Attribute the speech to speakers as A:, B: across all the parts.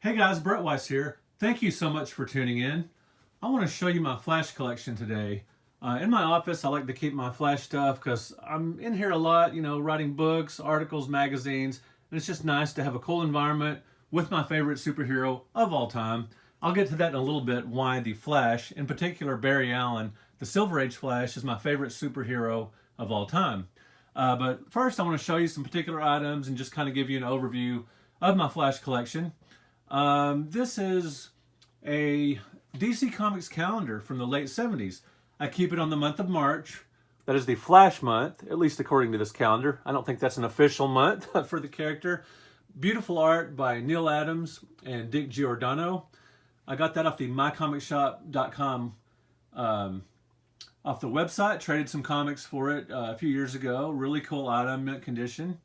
A: Hey guys, Brett Weiss here. Thank you so much for tuning in. I want to show you my flash collection today. In my office, I like to keep my flash stuff because I'm in here a lot, writing books, articles, magazines, and it's just nice to have a cool environment with my favorite superhero of all time. I'll get to that in a little bit, why the Flash, in particular Barry Allen, the Silver Age Flash, is my favorite superhero of all time. But first, I want to show you some particular items and just kind of give you an overview of my Flash collection. This is a DC Comics calendar from the late 70s. I keep it on the month of March. That is the Flash month, at least according to this calendar. I don't think that's an official month for the character. Beautiful art by Neil Adams and Dick Giordano. I got that off the mycomicshop.com off the website. Traded some comics for it a few years ago. Really cool item, mint condition.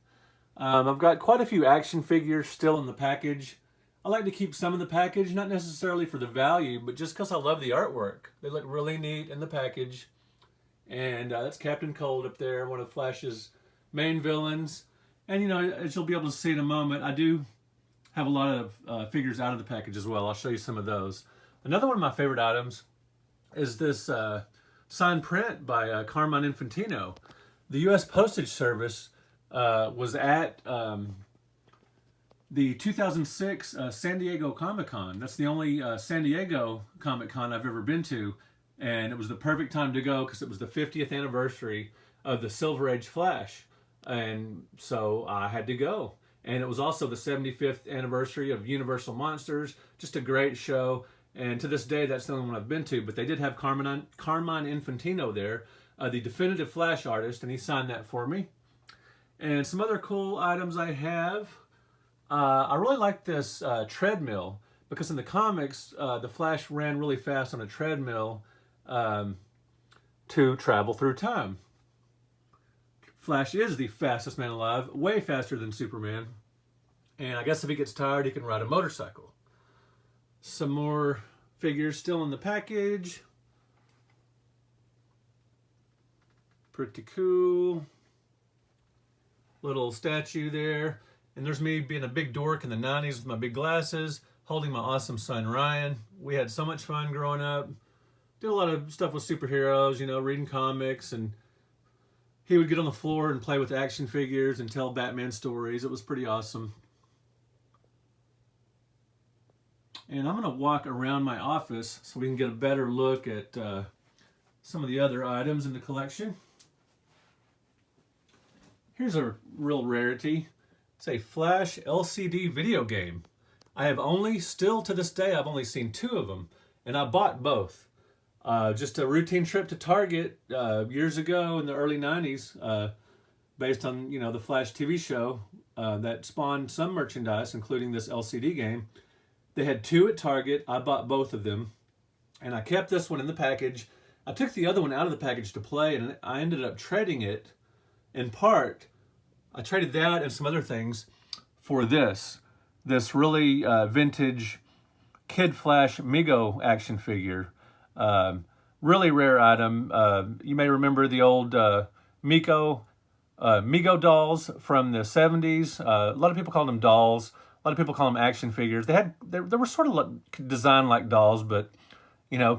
A: I've got quite a few action figures still in the package. I like to keep some in the package, not necessarily for the value, but just because I love the artwork. They look really neat in the package. And that's Captain Cold up there, one of Flash's main villains. And, as you'll be able to see in a moment, I do have a lot of figures out of the package as well. I'll show you some of those. Another one of my favorite items is this signed print by Carmine Infantino. The U.S. Postage Service was at the 2006 San Diego Comic-Con. That's the only San Diego Comic-Con I've ever been to, and it was the perfect time to go because it was the 50th anniversary of the Silver Age Flash, and so I had to go. And it was also the 75th anniversary of Universal Monsters. Just a great show, and to this day that's the only one I've been to, but they did have Carmine Infantino there, the definitive Flash artist, and he signed that for me. And some other cool items I have. I really like this treadmill because in the comics, the Flash ran really fast on a treadmill to travel through time. Flash is the fastest man alive, way faster than Superman. And I guess if he gets tired, he can ride a motorcycle. Some more figures still in the package. Pretty cool. Little statue there. And there's me being a big dork in the 90s with my big glasses, holding my awesome son Ryan. We had so much fun growing up. Did a lot of stuff with superheroes, reading comics, and he would get on the floor and play with action figures and tell Batman stories. It was pretty awesome. And I'm going to walk around my office so we can get a better look at some of the other items in the collection. Here's a real rarity. It's a Flash LCD video game. I have still to this day, I've only seen two of them, and I bought both. Just a routine trip to Target years ago in the early 90s, based on, the Flash TV show that spawned some merchandise, including this LCD game. They had two at Target. I bought both of them, and I kept this one in the package. I took the other one out of the package to play, and I ended up trading it in part. I traded that and some other things for this really vintage Kid Flash Mego action figure. Really rare item. You may remember the old Mego dolls from the 70s. A lot of people call them dolls. A lot of people call them action figures. They were sort of designed like dolls, but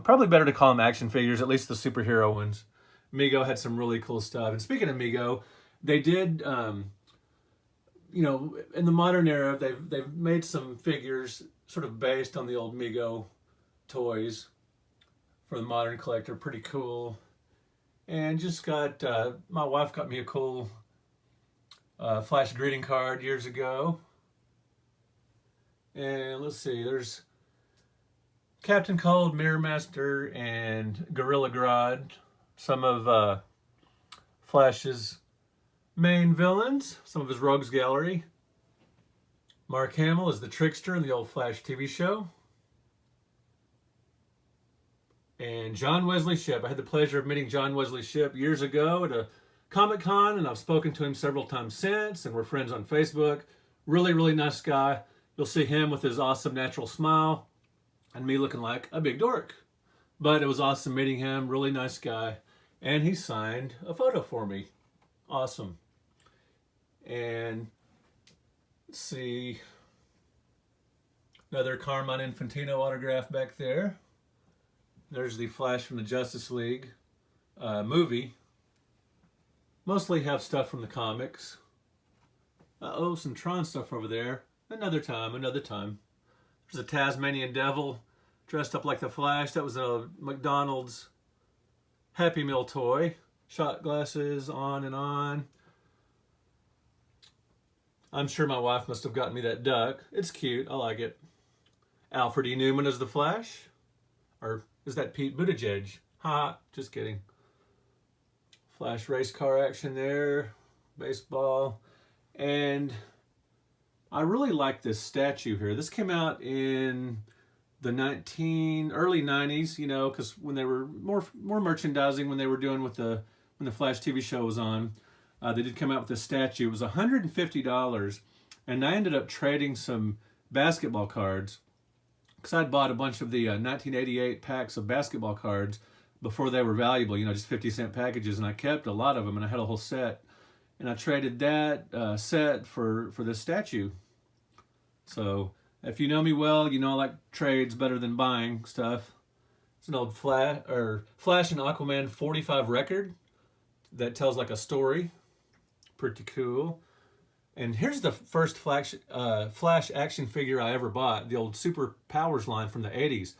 A: probably better to call them action figures, at least the superhero ones. Mego had some really cool stuff. And speaking of Mego, they did, in the modern era, they've made some figures sort of based on the old Mego toys for the modern collector. Pretty cool. And just got, my wife got me a cool Flash greeting card years ago. And let's see, there's Captain Cold, Mirror Master, and Gorilla Grodd. Some of Flash's main villains, some of his rogues gallery. Mark Hamill is the trickster in the old Flash TV show. And John Wesley Shipp. I had the pleasure of meeting John Wesley Shipp years ago at a Comic-Con, and I've spoken to him several times since, and we're friends on Facebook. Really, really nice guy. You'll see him with his awesome natural smile, and me looking like a big dork. But it was awesome meeting him, really nice guy. And he signed a photo for me. Awesome. And let's see. Another Carmine Infantino autograph back there. There's the Flash from the Justice League movie. Mostly have stuff from the comics. Oh, some Tron stuff over there. Another time, another time. There's a Tasmanian Devil dressed up like the Flash. That was a McDonald's Happy Meal toy. Shot glasses, on and on. I'm sure my wife must have gotten me that duck. It's cute. I like it. Alfred E. Newman as the Flash? Or is that Pete Buttigieg? Ha, just kidding. Flash race car action there. Baseball. And I really like this statue here. This came out in the early 90s, you know, because when they were more merchandising when they were doing with when the Flash TV show was on. They did come out with this statue. It was $150, and I ended up trading some basketball cards because I'd bought a bunch of the 1988 packs of basketball cards before they were valuable, you know, just 50-cent packages, and I kept a lot of them, and I had a whole set. And I traded that set for this statue. So if you know me well, you know I like trades better than buying stuff. It's an old Flash and Aquaman 45 record that tells like a story. Pretty cool. And here's the first Flash action figure I ever bought, the old Super Powers line from the 80s.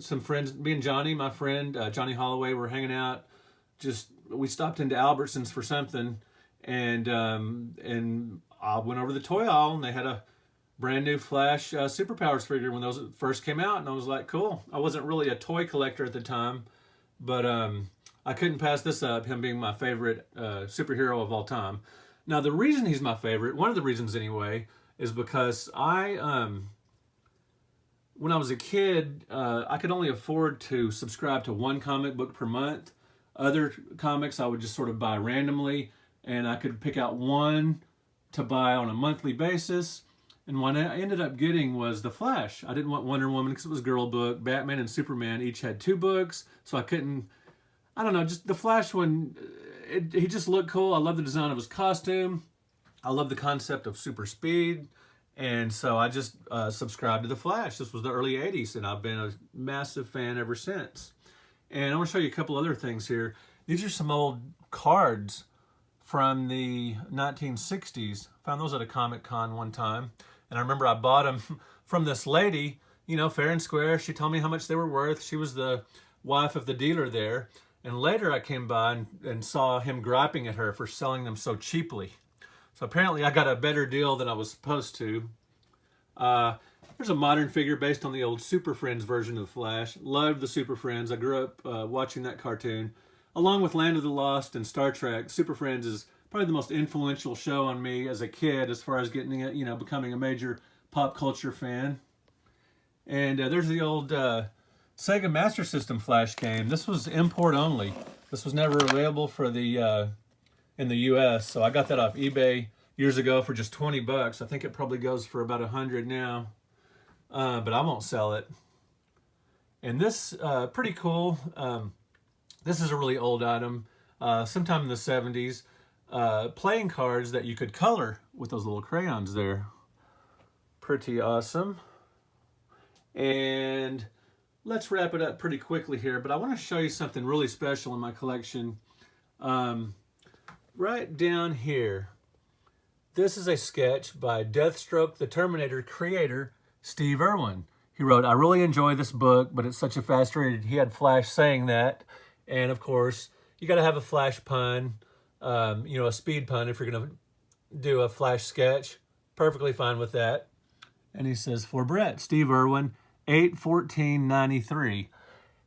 A: Some friends, me and Johnny, my friend, Johnny Holloway, were hanging out. We stopped into Albertsons for something, and I went over to the toy aisle, and they had a brand new Flash Super Powers figure when those first came out, and I was like, cool. I wasn't really a toy collector at the time, but I couldn't pass this up, him being my favorite superhero of all time. Now, the reason he's my favorite, one of the reasons anyway, is because when I was a kid, I could only afford to subscribe to one comic book per month. Other comics I would just sort of buy randomly, and I could pick out one to buy on a monthly basis. And what I ended up getting was The Flash. I didn't want Wonder Woman because it was a girl book. Batman and Superman each had 2 books, so I couldn't, I don't know, just the Flash one, he just looked cool. I love the design of his costume. I love the concept of super speed. And so I just subscribed to The Flash. This was the early 80s, and I've been a massive fan ever since. And I want to show you a couple other things here. These are some old cards from the 1960s. Found those at a Comic Con one time. And I remember I bought them from this lady, you know, fair and square. She told me how much they were worth. She was the wife of the dealer there. And later I came by and saw him griping at her for selling them so cheaply. So apparently I got a better deal than I was supposed to. There's a modern figure based on the old Super Friends version of the Flash. Loved the Super Friends. I grew up watching that cartoon. Along with Land of the Lost and Star Trek, Super Friends is probably the most influential show on me as a kid as far as getting it, you know, becoming a major pop culture fan. And there's the old Sega Master System Flash game. This was import only. This was never available for the in the U.S., so I got that off eBay years ago for just $20. I think it probably goes for about $100 now, but I won't sell it. And this, pretty cool. This is a really old item, sometime in the 70s. Playing cards that you could color with those little crayons there. Pretty awesome. And let's wrap it up pretty quickly here, but I want to show you something really special in my collection. Right down here, this is a sketch by Deathstroke the Terminator creator, Steve Irwin. He wrote, "I really enjoy this book, but it's such a fast read." He had Flash saying that. And of course, you got to have a Flash pun, you know, a speed pun if you're going to do a Flash sketch. Perfectly fine with that. And he says, "For Brett, Steve Irwin, 8/14/93.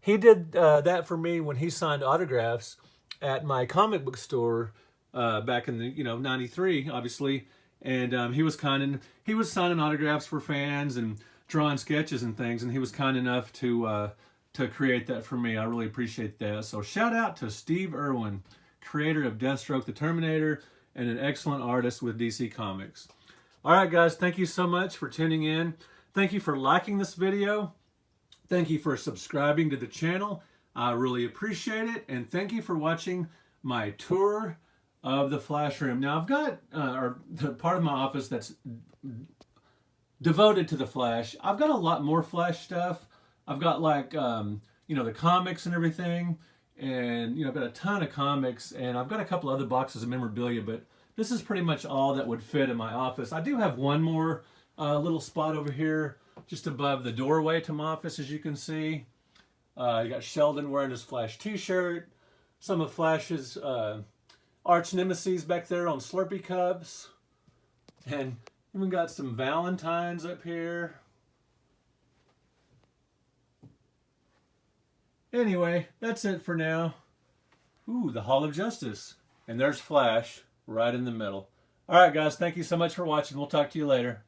A: He did that for me when he signed autographs at my comic book store back in the 93, obviously. And he was signing autographs for fans and drawing sketches and things, and he was kind enough to create that for me. I really appreciate that. So shout out to Steve Irwin, creator of Deathstroke the Terminator and an excellent artist with DC Comics. All right, guys, thank you so much for tuning in. Thank you for liking this video. Thank you for subscribing to the channel. I really appreciate it. And thank you for watching my tour of the Flash room. Now, I've got the part of my office that's devoted to the Flash. I've got a lot more Flash stuff. I've got like, you know, the comics and everything. And, you know, I've got a ton of comics. And I've got a couple other boxes of memorabilia. But this is pretty much all that would fit in my office. I do have one more little spot over here just above the doorway to my office, as you can see. You got Sheldon wearing his Flash t-shirt. Some of Flash's arch nemesis back there on Slurpee cups. And even got some Valentines up here. Anyway, that's it for now. Ooh, the Hall of Justice. And there's Flash right in the middle. All right, guys, thank you so much for watching. We'll talk to you later.